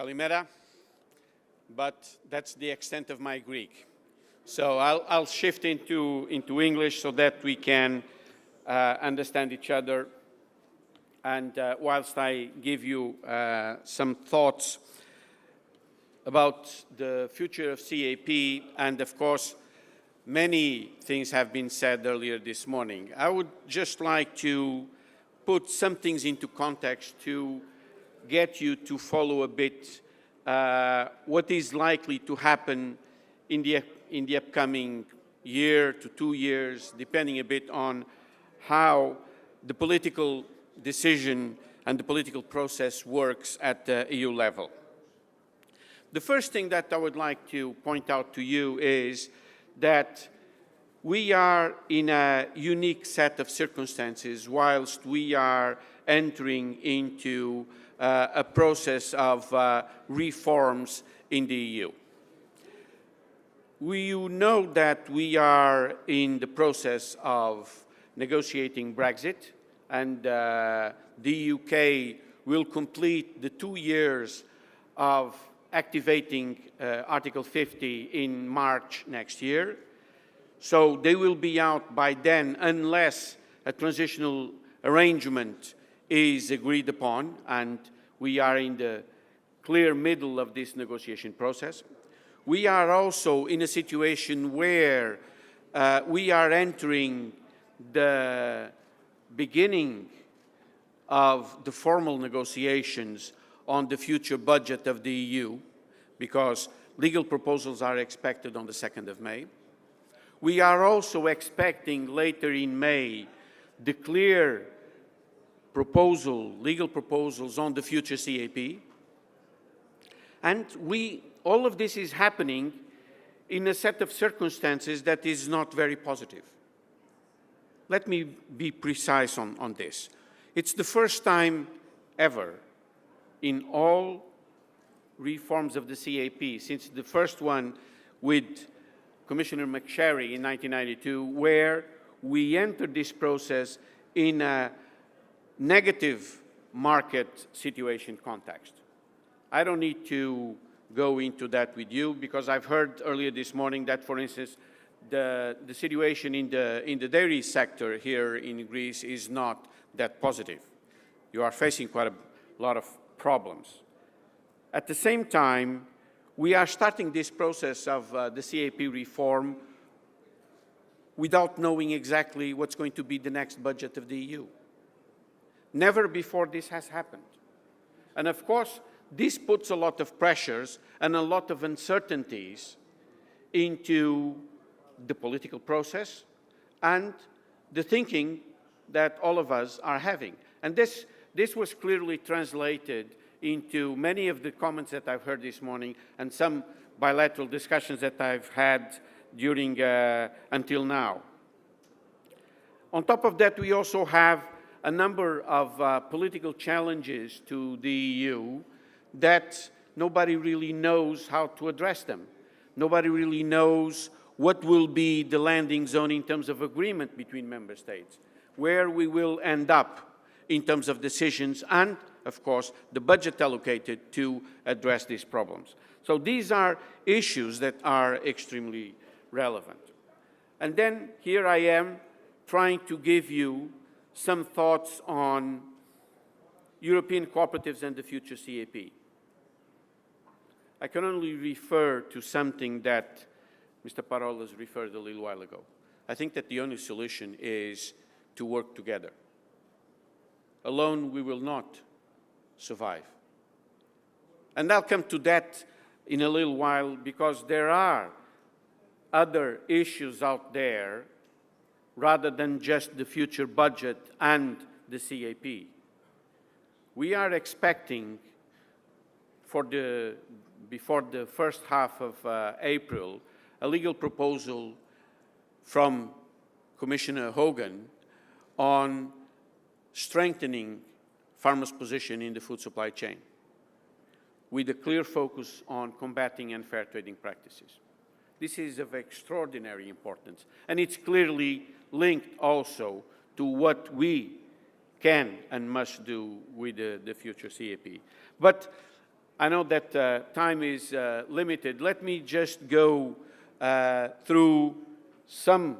Kalimera, but that's the extent of my Greek. So I'll shift into English so that we can understand each other. And whilst I give you some thoughts about the future of CAP, and of course, many things have been said earlier this morning, I would just like to put some things into context to get you to follow a bit what is likely to happen in the upcoming year to 2 years, depending a bit on how the political decision and the political process works at the EU level. The first thing that I would like to point out to you is that we are in a unique set of circumstances whilst we are entering into a process of reforms in the EU. You know that we are in the process of negotiating Brexit, and the UK will complete the 2 years of activating Article 50 in March next year. So they will be out by then unless a transitional arrangement is agreed upon, and we are in the clear middle of this negotiation process. We are also in a situation where we are entering the beginning of the formal negotiations on the future budget of the EU, because legal proposals are expected on the 2nd of May. We are also expecting later in May the clear legal proposals on the future CAP. And all of this is happening in a set of circumstances that is not very positive. Let me be precise on this. It's the first time ever in all reforms of the CAP, since the first one with Commissioner McSherry in 1992, where we entered this process in a negative market situation context. I don't need to go into that with you because I've heard earlier this morning that, for instance, the situation in the dairy sector here in Greece is not that positive. You are facing quite a lot of problems. At the same time, we are starting this process of the CAP reform without knowing exactly what's going to be the next budget of the EU. Never before this has happened. And of course, this puts a lot of pressures and a lot of uncertainties into the political process and the thinking that all of us are having. And this was clearly translated into many of the comments that I've heard this morning and some bilateral discussions that I've had during until now. On top of that, we also have a number of political challenges to the EU that nobody really knows how to address them. Nobody really knows what will be the landing zone in terms of agreement between member states, where we will end up in terms of decisions and, of course, the budget allocated to address these problems. So these are issues that are extremely relevant. And then here I am trying to give you some thoughts on European cooperatives and the future CAP. I can only refer to something that Mr. Paulo has referred a little while ago. I think that the only solution is to work together. Alone, we will not survive. And I'll come to that in a little while because there are other issues out there rather than just the future budget and the CAP. We are expecting before the first half of April, a legal proposal from Commissioner Hogan on strengthening farmers' position in the food supply chain, with a clear focus on combating unfair trading practices. This is of extraordinary importance, and it's clearly linked also to what we can and must do with the future CAP. But I know that time is limited. Let me just go through some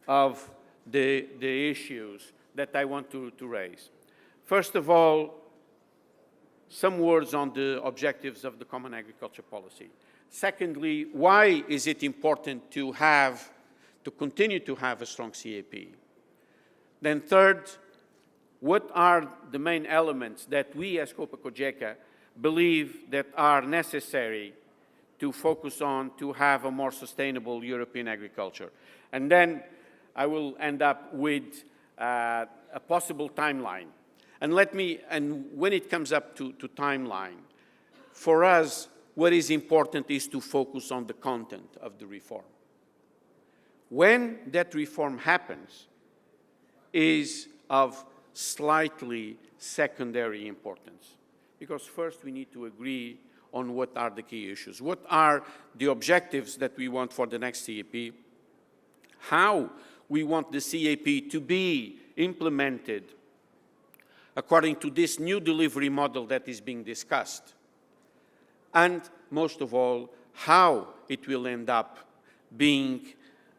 of the issues that I want to raise. First of all, some words on the objectives of the Common Agriculture Policy. Secondly, why is it important to continue to have a strong CAP? Then third, what are the main elements that we as Cogeca believe that are necessary to focus on to have a more sustainable European agriculture? And then I will end up with a possible timeline. And when it comes up to timeline, for us, what is important is to focus on the content of the reform. When that reform happens is of slightly secondary importance. Because first we need to agree on what are the key issues. What are the objectives that we want for the next CAP? How we want the CAP to be implemented according to this new delivery model that is being discussed. And most of all, how it will end up being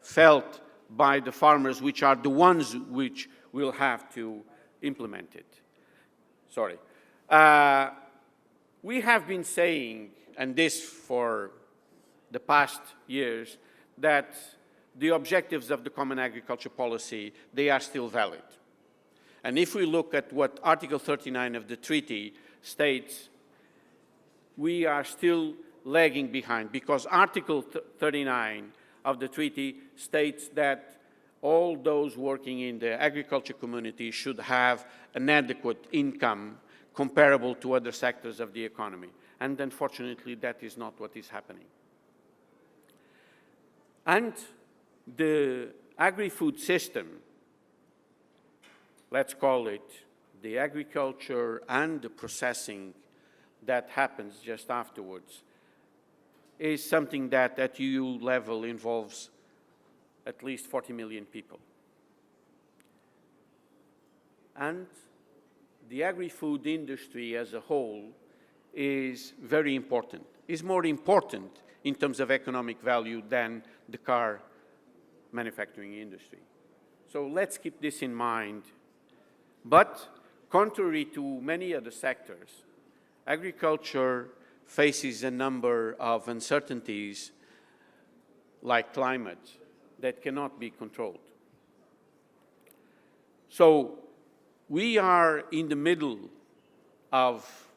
felt by the farmers, which are the ones which will have to implement it. Sorry. We have been saying, and this for the past years, that the objectives of the Common Agriculture Policy, they are still valid. And if we look at what Article 39 of the treaty states, we are still lagging behind, because Article 39 of the treaty states that all those working in the agriculture community should have an adequate income comparable to other sectors of the economy. And unfortunately, that is not what is happening. And the agri-food system, let's call it the agriculture and the processing that happens just afterwards, is something that at EU level involves at least 40 million people. And the agri-food industry as a whole is very important. Is more important in terms of economic value than the car manufacturing industry. So let's keep this in mind. But contrary to many other sectors, agriculture faces a number of uncertainties like climate that cannot be controlled. So we are in the middle of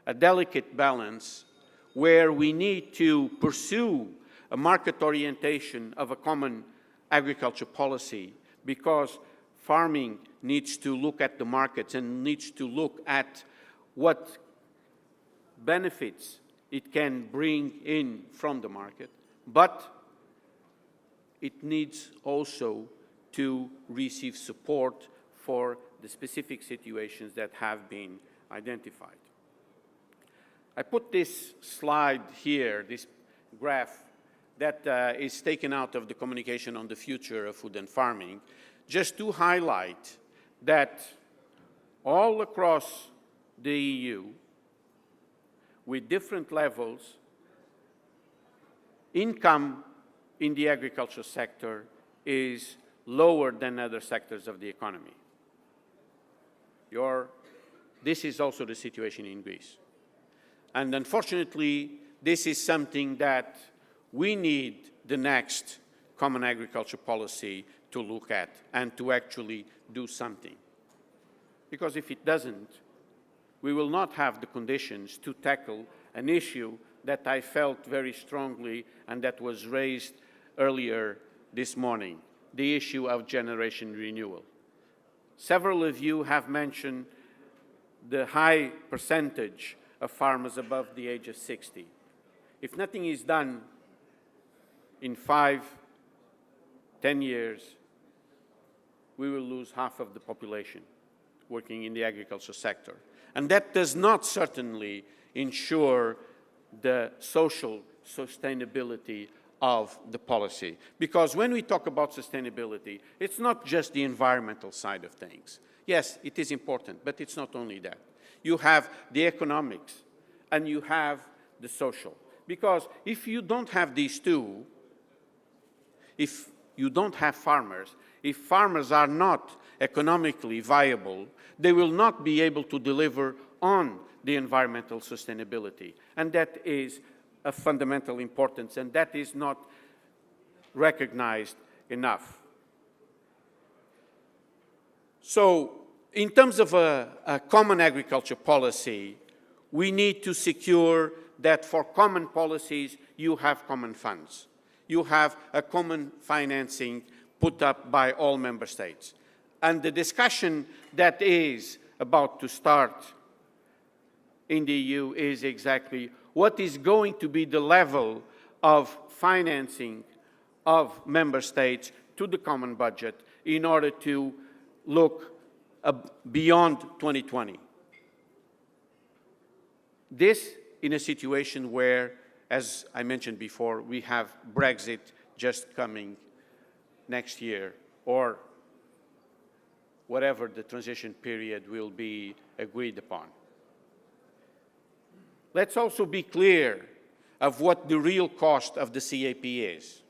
a delicate balance where we need to pursue a market orientation of a common agriculture policy, because farming needs to look at the markets and needs to look at what benefits it can bring in from the market, but it needs also to receive support for the specific situations that have been identified. I put this slide here, this graph, that is taken out of the communication on the future of food and farming, just to highlight that all across the EU, with different levels, income in the agriculture sector is lower than other sectors of the economy. This is also the situation in Greece. And unfortunately, this is something that we need the next Common Agriculture Policy to look at and to actually do something. Because if it doesn't, we will not have the conditions to tackle an issue that I felt very strongly and that was raised earlier this morning, the issue of generation renewal. Several of you have mentioned the high percentage of farmers above the age of 60. If nothing is done in 5, 10 years, we will lose half of the population working in the agriculture sector. And that does not certainly ensure the social sustainability of the policy. Because when we talk about sustainability, it's not just the environmental side of things. Yes, it is important, but it's not only that. You have the economics and you have the social. Because if you don't have these two, if you don't have farmers, if farmers are not economically viable, they will not be able to deliver on the environmental sustainability. And that is of fundamental importance, and that is not recognized enough. So, in terms of a common agriculture policy, we need to secure that for common policies, you have common funds. You have a common financing put up by all member states. And the discussion that is about to start in the EU is exactly what is going to be the level of financing of member states to the common budget in order to look beyond 2020. This in a situation where, as I mentioned before, we have Brexit just coming next year, or whatever the transition period will be agreed upon. Let's also be clear of what the real cost of the CAP is.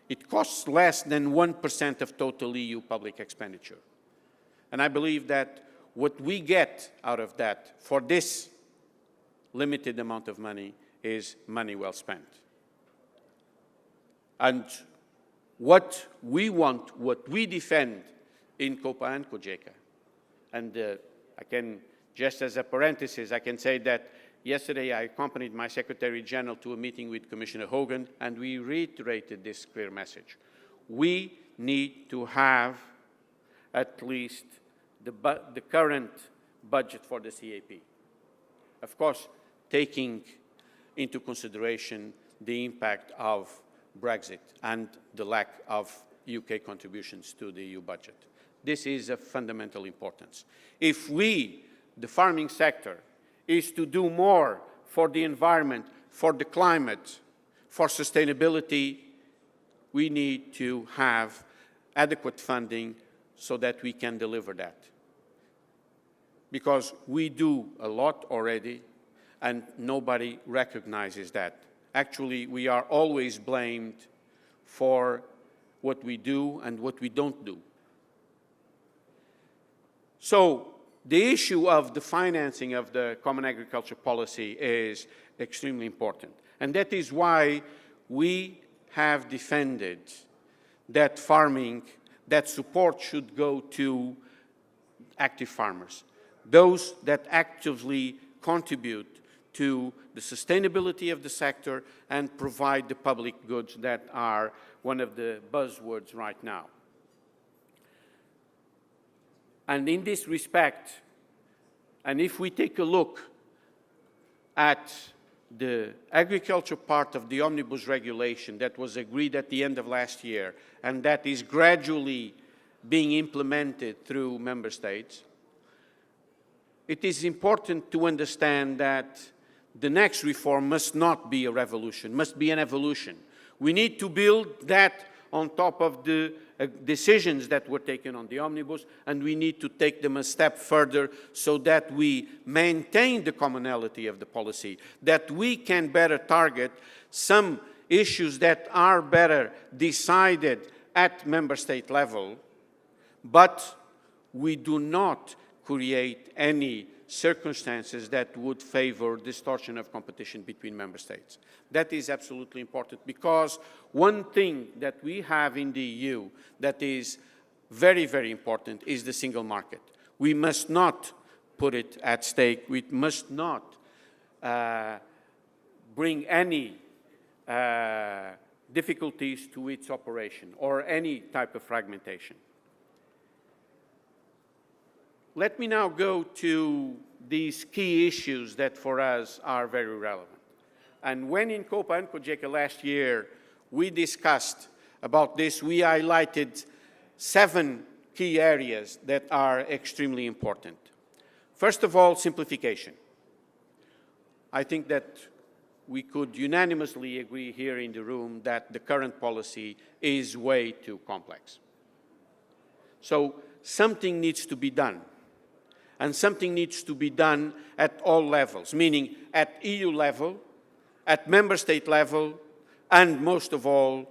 It costs less than 1% of total EU public expenditure. And I believe that what we get out of that for this limited amount of money is money well spent. And what we want, what we defend in Copa and Cogeca, and I can, just as a parenthesis, I can say that yesterday I accompanied my Secretary General to a meeting with Commissioner Hogan, and we reiterated this clear message. We need to have at least the current budget for the CAP. Of course, taking into consideration the impact of Brexit and the lack of UK contributions to the EU budget. This is of fundamental importance. If we, the farming sector, is to do more for the environment, for the climate, for sustainability, we need to have adequate funding so that we can deliver that. Because we do a lot already, and nobody recognizes that. Actually, we are always blamed for what we do and what we don't do. So, the issue of the financing of the Common Agriculture Policy is extremely important. And that is why we have defended that farming, that support should go to active farmers, those that actively contribute to the sustainability of the sector and provide the public goods that are one of the buzzwords right now. And in this respect, and if we take a look at the agriculture part of the omnibus regulation that was agreed at the end of last year and that is gradually being implemented through member states, it is important to understand that the next reform must not be a revolution, must be an evolution. We need to build that on top of the decisions that were taken on the omnibus, and we need to take them a step further so that we maintain the commonality of the policy, that we can better target some issues that are better decided at member state level, but we do not create any circumstances that would favor distortion of competition between member states. That is absolutely important, because one thing that we have in the EU that is very, very important is the single market. We must not put it at stake. We must not bring any difficulties to its operation or any type of fragmentation. Let me now go to these key issues that for us are very relevant. And when in Copa and Cogeca last year we discussed about this, we highlighted 7 key areas that are extremely important. First of all, simplification. I think that we could unanimously agree here in the room that the current policy is way too complex. So something needs to be done. And something needs to be done at all levels, meaning at EU level, at member state level, and most of all,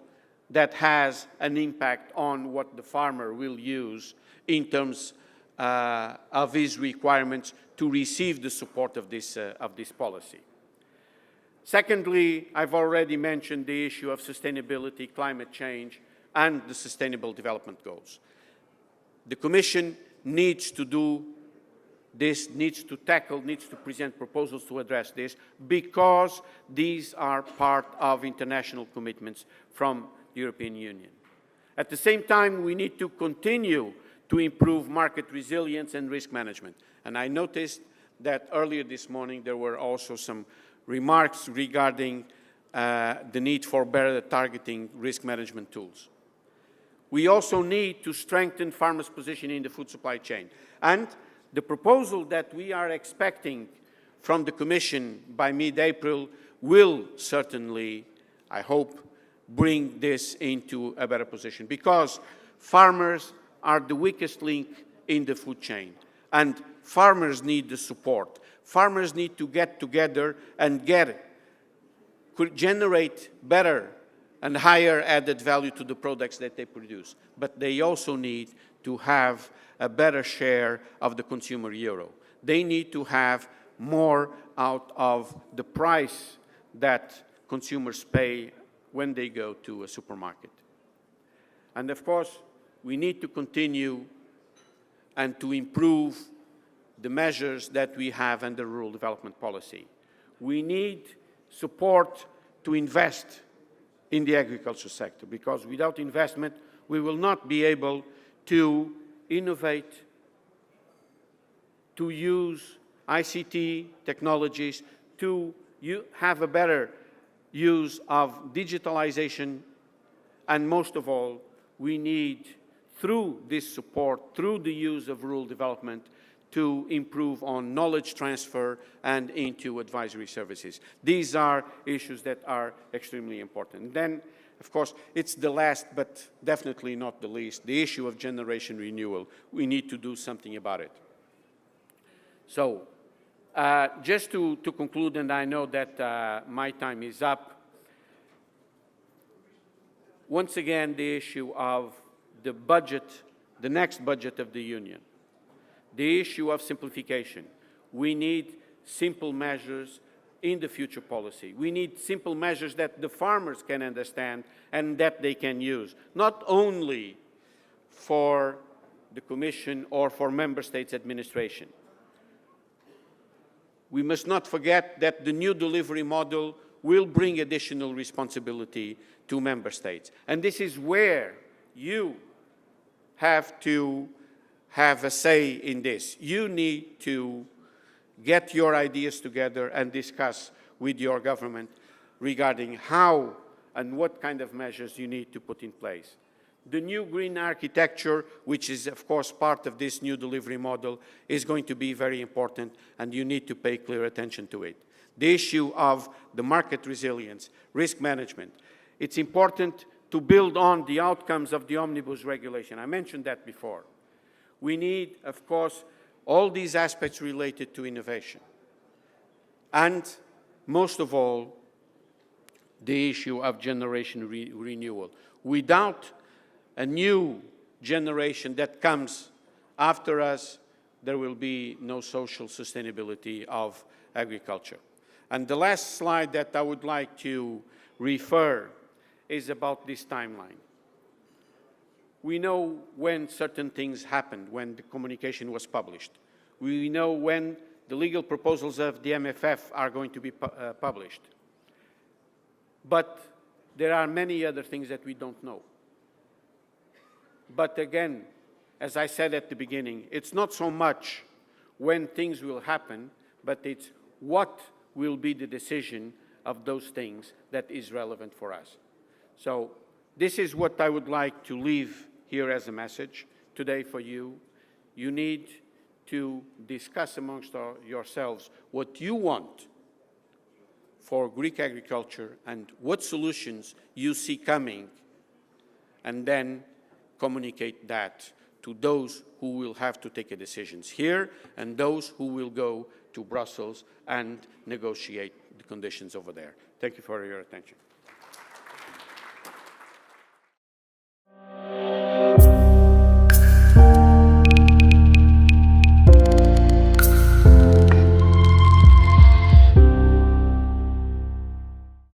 that has an impact on what the farmer will use in terms of his requirements to receive the support of this policy. Secondly, I've already mentioned the issue of sustainability, climate change, and the Sustainable Development Goals. The Commission needs to do this, needs to present proposals to address this, because these are part of international commitments from the European Union. At the same time, we need to continue to improve market resilience and risk management. And I noticed that earlier this morning there were also some remarks regarding the need for better targeting risk management tools. We also need to strengthen farmers' position in the food supply chain. And the proposal that we are expecting from the Commission by mid-April will certainly, I hope, bring this into a better position, because farmers are the weakest link in the food chain, and farmers need the support. Farmers need to get together and generate better and higher added value to the products that they produce. But they also need to have a better share of the consumer euro. They need to have more out of the price that consumers pay when they go to a supermarket. And of course, we need to continue and to improve the measures that we have under rural development policy. We need support to invest in the agriculture sector, because without investment, we will not be able to innovate, to use ICT technologies, to have a better use of digitalization, and most of all, we need, through this support, through the use of rural development, to improve on knowledge transfer and into advisory services. These are issues that are extremely important. And then, of course, it's the last, but definitely not the least, the issue of generation renewal. We need to do something about it. So, just to conclude, and I know that my time is up, once again, the issue of the budget, the next budget of the Union, the issue of simplification. We need simple measures in the future policy. We need simple measures that the farmers can understand and that they can use, not only for the Commission or for Member States' administration. We must not forget that the new delivery model will bring additional responsibility to Member States. And this is where you have to have a say in this. You need to get your ideas together and discuss with your government regarding how and what kind of measures you need to put in place. The new green architecture, which is of course part of this new delivery model, is going to be very important, and you need to pay clear attention to it. The issue of the market resilience, risk management. It's important to build on the outcomes of the omnibus regulation. I mentioned that before. We need, of course, all these aspects related to innovation. And most of all, the issue of generation renewal. Without a new generation that comes after us, there will be no social sustainability of agriculture. And the last slide that I would like to refer is about this timeline. We know when certain things happened, when the communication was published. We know when the legal proposals of the MFF are going to be published. But there are many other things that we don't know. But again, as I said at the beginning, it's not so much when things will happen, but it's what will be the decision of those things that is relevant for us. So this is what I would like to leave here as a message today for you. You need to discuss amongst yourselves what you want for Greek agriculture and what solutions you see coming, and then communicate that to those who will have to take decisions here and those who will go to Brussels and negotiate the conditions over there. Thank you for your attention.